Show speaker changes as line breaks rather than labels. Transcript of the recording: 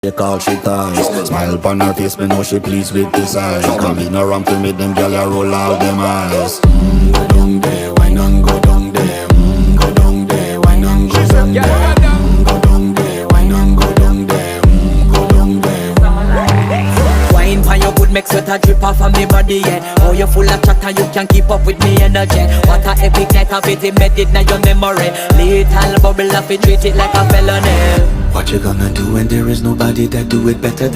Take all she ties. Smile upon her face, me know she pleased with this eyes. Come in around to me, them gyal a roll out them eyes. Go down there, why not go down there? Go down there, why not go down there? Go down there, why not go down there? Go down there.
Wine for your good, make sweat a drip off of me body, yeah. Oh, you full of chatter, you can't keep up with me energy. What a epic night of it, embedded in your memory. Little bubble of it, treat it like a felony.
What you gonna do when there is nobody that do it better than